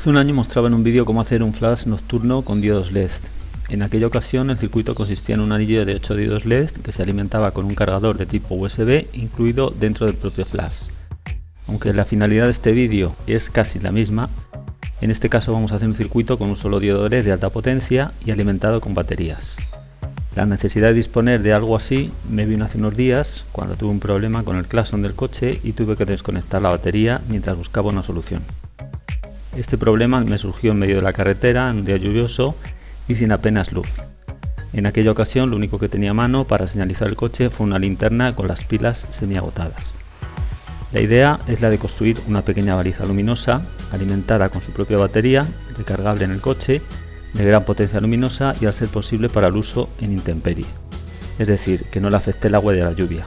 Hace un año mostraba en un vídeo cómo hacer un flash nocturno con diodos LED. En aquella ocasión el circuito consistía en un anillo de 8 diodos LED que se alimentaba con un cargador de tipo USB incluido dentro del propio flash. Aunque la finalidad de este vídeo es casi la misma, en este caso vamos a hacer un circuito con un solo diodo LED de alta potencia y alimentado con baterías. La necesidad de disponer de algo así me vino hace unos días cuando tuve un problema con el claxon del coche y tuve que desconectar la batería mientras buscaba una solución. Este problema me surgió en medio de la carretera en un día lluvioso y sin apenas luz. En aquella ocasión lo único que tenía a mano para señalizar el coche fue una linterna con las pilas semiagotadas. La idea es la de construir una pequeña baliza luminosa alimentada con su propia batería, recargable en el coche, de gran potencia luminosa y al ser posible para el uso en intemperie, es decir, que no le afecte el agua de la lluvia.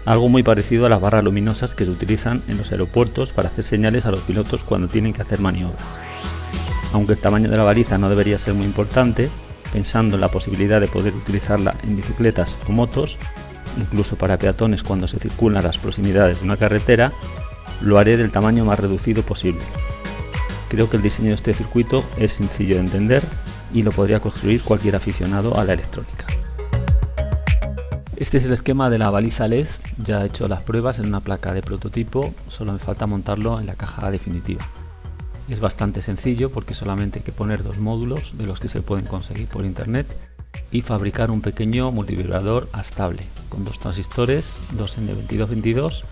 Algo muy parecido a las barras luminosas que se utilizan en los aeropuertos para hacer señales a los pilotos cuando tienen que hacer maniobras. Aunque el tamaño de la baliza no debería ser muy importante, pensando en la posibilidad de poder utilizarla en bicicletas o motos, incluso para peatones cuando se circulan a las proximidades de una carretera, lo haré del tamaño más reducido posible. Creo que el diseño de este circuito es sencillo de entender y lo podría construir cualquier aficionado a la electrónica. Este es el esquema de la baliza LED, ya he hecho las pruebas en una placa de prototipo, solo me falta montarlo en la caja definitiva. Es bastante sencillo porque solamente hay que poner dos módulos de los que se pueden conseguir por internet y fabricar un pequeño multivibrador estable con dos transistores, dos N2222,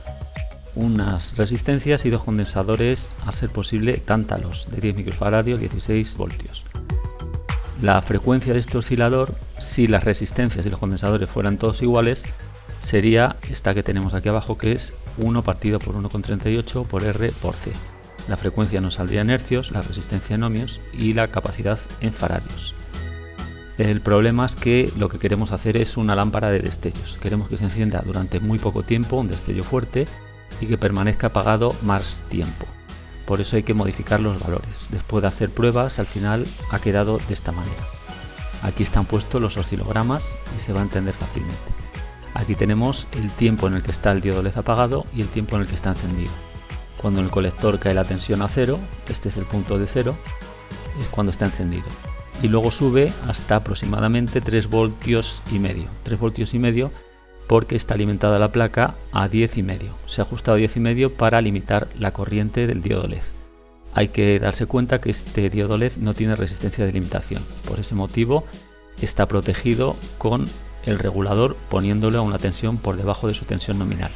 unas resistencias y dos condensadores, a ser posible tántalos de 10 microfaradios, 16 voltios. La frecuencia de este oscilador, si las resistencias y los condensadores fueran todos iguales, sería esta que tenemos aquí abajo, que es 1 partido por 1,38 por R por C. La frecuencia nos saldría en hercios, la resistencia en ohmios y la capacidad en faradios. El problema es que lo que queremos hacer es una lámpara de destellos. Queremos que se encienda durante muy poco tiempo, un destello fuerte, y que permanezca apagado más tiempo. Por eso hay que modificar los valores. Después de hacer pruebas, al final ha quedado de esta manera. Aquí están puestos los oscilogramas y se va a entender fácilmente. Aquí tenemos el tiempo en el que está el diodo LED apagado y el tiempo en el que está encendido. Cuando en el colector cae la tensión a 0, este es el punto de 0, es cuando está encendido. Y luego sube hasta aproximadamente 3 voltios y medio. 3 voltios y medio porque está alimentada la placa a 10,5. Se ha ajustado a 10,5 para limitar la corriente del diodo LED. Hay que darse cuenta que este diodo LED no tiene resistencia de limitación. Por ese motivo está protegido con el regulador poniéndolo a una tensión por debajo de su tensión nominal.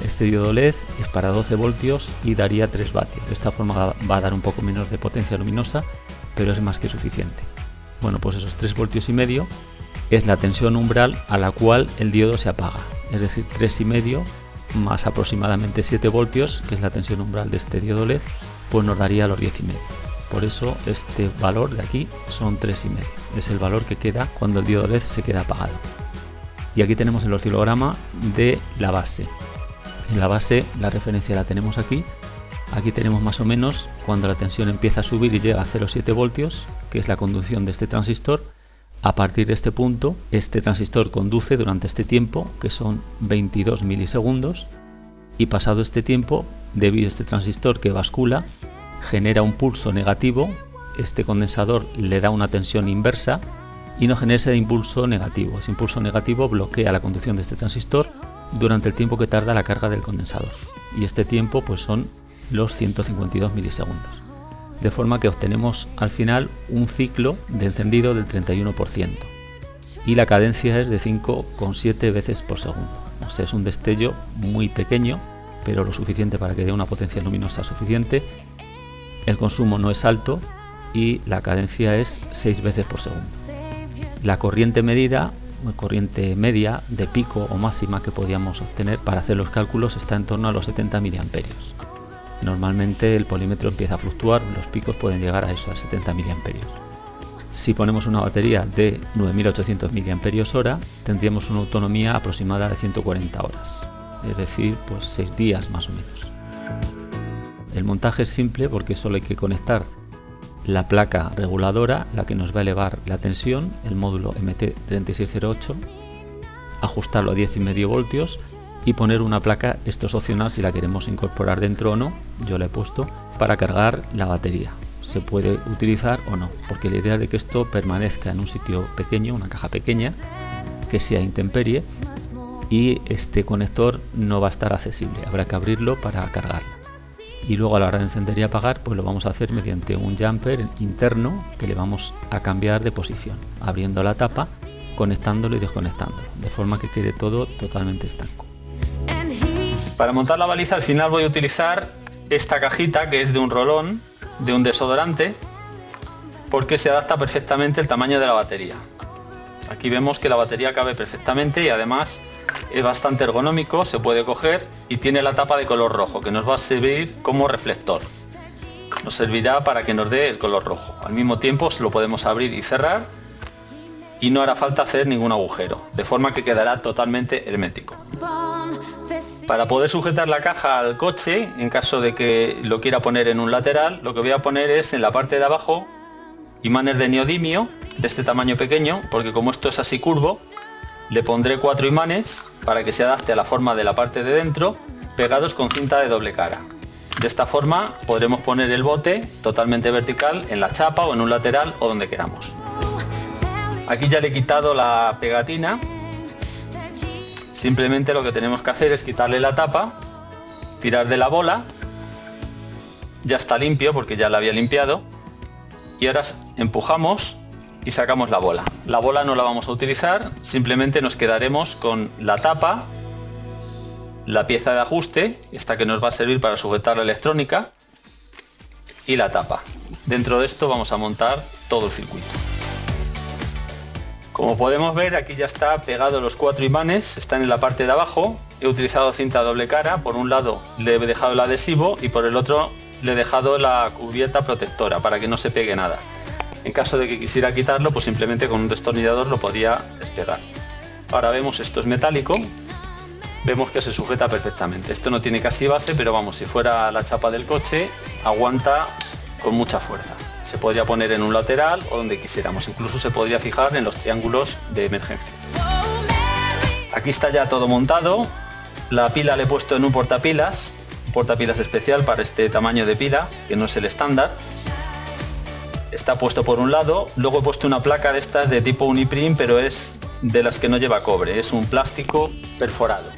Este diodo LED es para 12 voltios y daría 3 vatios. De esta forma va a dar un poco menos de potencia luminosa, pero es más que suficiente. Bueno, pues esos 3 voltios y medio es la tensión umbral a la cual el diodo se apaga, es decir, 3,5 más aproximadamente 7 voltios, que es la tensión umbral de este diodo LED, pues nos daría los 10,5. Por eso este valor de aquí son 3,5, es el valor que queda cuando el diodo LED se queda apagado. Y aquí tenemos el oscilograma de la base. En la base la referencia la tenemos aquí. Aquí tenemos más o menos cuando la tensión empieza a subir y llega a 0,7 voltios, que es la conducción de este transistor. A partir de este punto, este transistor conduce durante este tiempo, que son 22 milisegundos, y pasado este tiempo, debido a este transistor que bascula, genera un pulso negativo, este condensador le da una tensión inversa y nos genera ese impulso negativo. Ese impulso negativo bloquea la conducción de este transistor durante el tiempo que tarda la carga del condensador. Y este tiempo pues son los 152 milisegundos. De forma que obtenemos al final un ciclo de encendido del 31% y la cadencia es de 5,7 veces por segundo. O sea, es un destello muy pequeño, pero lo suficiente para que dé una potencia luminosa suficiente. El consumo no es alto y la cadencia es 6 veces por segundo. La corriente medida, o corriente media de pico o máxima que podíamos obtener para hacer los cálculos está en torno a los 70 miliamperios. Normalmente el polímetro empieza a fluctuar, los picos pueden llegar a eso, a 70 miliamperios. Si ponemos una batería de 9.800 mAh, tendríamos una autonomía aproximada de 140 horas, es decir, pues 6 días más o menos. El montaje es simple porque solo hay que conectar la placa reguladora, la que nos va a elevar la tensión, el módulo MT3608, ajustarlo a 10,5 voltios y poner una placa, esto es opcional si la queremos incorporar dentro o no, yo la he puesto, para cargar la batería. se puede utilizar o no, porque la idea es de que esto permanezca en un sitio pequeño, una caja pequeña, que sea intemperie, y este conector no va a estar accesible, habrá que abrirlo para cargarla. Y luego a la hora de encender y apagar, pues lo vamos a hacer mediante un jumper interno que le vamos a cambiar de posición, abriendo la tapa, conectándolo y desconectándolo, de forma que quede todo totalmente estanco. Para montar la baliza al final voy a utilizar esta cajita, que es de un rolón, de un desodorante, porque se adapta perfectamente el tamaño de la batería. Aquí vemos que la batería cabe perfectamente y además es bastante ergonómico, se puede coger y tiene la tapa de color rojo que nos va a servir como reflector. Nos servirá para que nos dé el color rojo. Al mismo tiempo se lo podemos abrir y cerrar y no hará falta hacer ningún agujero, de forma que quedará totalmente hermético. Para poder sujetar la caja al coche, en caso de que lo quiera poner en un lateral, lo que voy a poner es en la parte de abajo imanes de neodimio de este tamaño pequeño, porque como esto es así curvo, le pondré 4 imanes para que se adapte a la forma de la parte de dentro, pegados con cinta de doble cara. De esta forma podremos poner el bote totalmente vertical en la chapa o en un lateral o donde queramos. Aquí ya le he quitado la pegatina. Simplemente lo que tenemos que hacer es quitarle la tapa, tirar de la bola, ya está limpio porque ya la había limpiado, y ahora empujamos y sacamos la bola. La bola no la vamos a utilizar, simplemente nos quedaremos con la tapa, la pieza de ajuste, esta que nos va a servir para sujetar la electrónica, y la tapa. Dentro de esto vamos a montar todo el circuito. Como podemos ver, aquí ya está pegado los 4 imanes, están en la parte de abajo. He utilizado cinta doble cara, por un lado le he dejado el adhesivo y por el otro le he dejado la cubierta protectora para que no se pegue nada. En caso de que quisiera quitarlo, pues simplemente con un destornillador lo podría despegar. Ahora vemos, esto es metálico, vemos que se sujeta perfectamente. Esto no tiene casi base, pero vamos, si fuera la chapa del coche, aguanta con mucha fuerza. Se podría poner en un lateral o donde quisiéramos, incluso se podría fijar en los triángulos de emergencia. Aquí está ya todo montado, la pila le he puesto en un portapilas especial para este tamaño de pila, que no es el estándar. Está puesto por un lado, luego he puesto una placa de estas de tipo Uniprint, pero es de las que no lleva cobre, es un plástico perforado.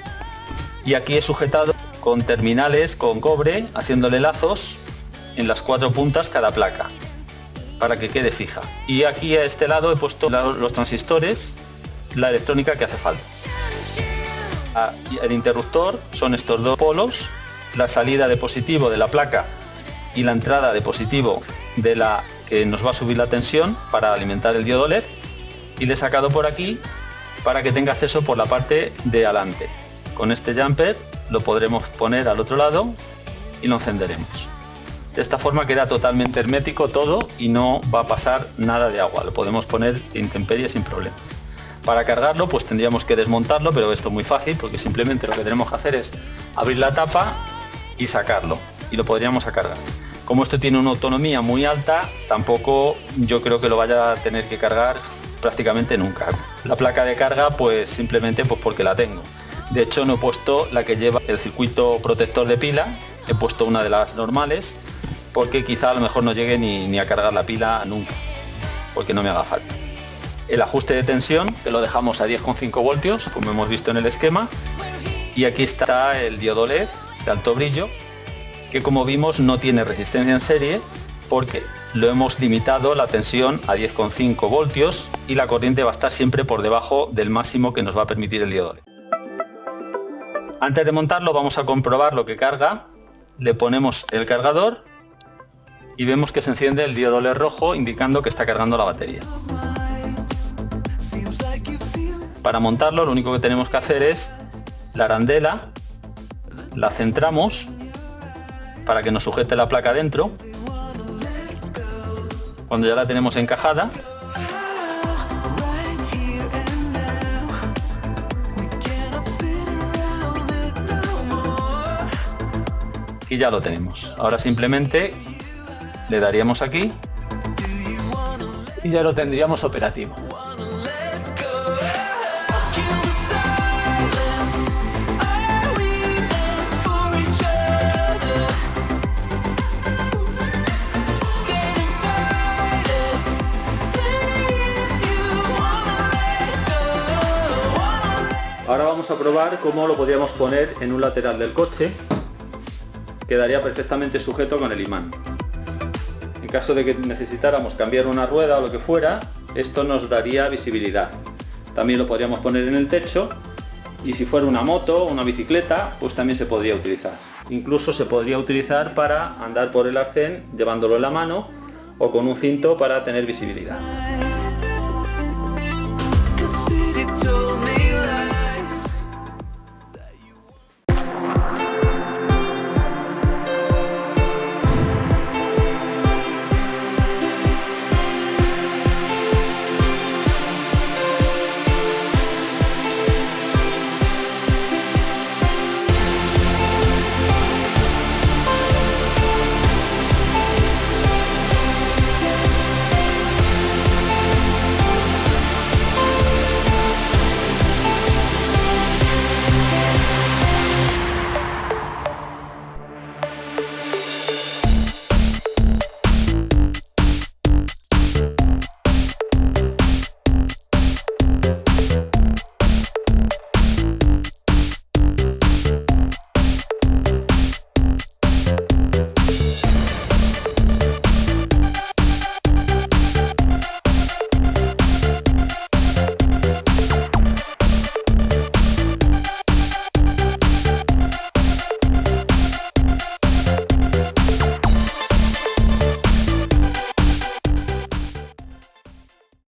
Y aquí he sujetado con terminales con cobre, haciéndole lazos en las 4 puntas cada placa, para que quede fija. Y aquí a este lado he puesto los transistores, la electrónica que hace falta. El interruptor son estos 2 polos, la salida de positivo de la placa y la entrada de positivo de la que nos va a subir la tensión para alimentar el diodo LED, y le he sacado por aquí para que tenga acceso por la parte de adelante. Con este jumper lo podremos poner al otro lado y lo encenderemos. De esta forma queda totalmente hermético todo y no va a pasar nada de agua. Lo podemos poner de intemperie sin problemas. Para cargarlo pues tendríamos que desmontarlo, pero esto es muy fácil porque simplemente lo que tenemos que hacer es abrir la tapa y sacarlo y lo podríamos cargar. Como esto tiene una autonomía muy alta, tampoco yo creo que lo vaya a tener que cargar prácticamente nunca. La placa de carga pues simplemente pues porque la tengo. De hecho no he puesto la que lleva el circuito protector de pila, he puesto una de las normales porque quizá a lo mejor no llegue ni a cargar la pila nunca, porque no me haga falta. El ajuste de tensión que lo dejamos a 10,5 voltios como hemos visto en el esquema, y aquí está el diodo LED de alto brillo, que como vimos no tiene resistencia en serie porque lo hemos limitado la tensión a 10,5 voltios y la corriente va a estar siempre por debajo del máximo que nos va a permitir el diodo LED. Antes de montarlo vamos a comprobar lo que carga. Le ponemos el cargador y vemos que se enciende el diodo LED rojo indicando que está cargando la batería. Para montarlo lo único que tenemos que hacer es la arandela, la centramos para que nos sujete la placa dentro. Cuando ya la tenemos encajada, y ya lo tenemos. Ahora simplemente le daríamos aquí y ya lo tendríamos operativo. vamos a probar cómo lo podríamos poner en un lateral del coche. Quedaría perfectamente sujeto con el imán. En caso de que necesitáramos cambiar una rueda o lo que fuera, esto nos daría visibilidad. También lo podríamos poner en el techo, y si fuera una moto o una bicicleta, pues también se podría utilizar. Incluso se podría utilizar para andar por el arcén llevándolo en la mano, o con un cinto para tener visibilidad.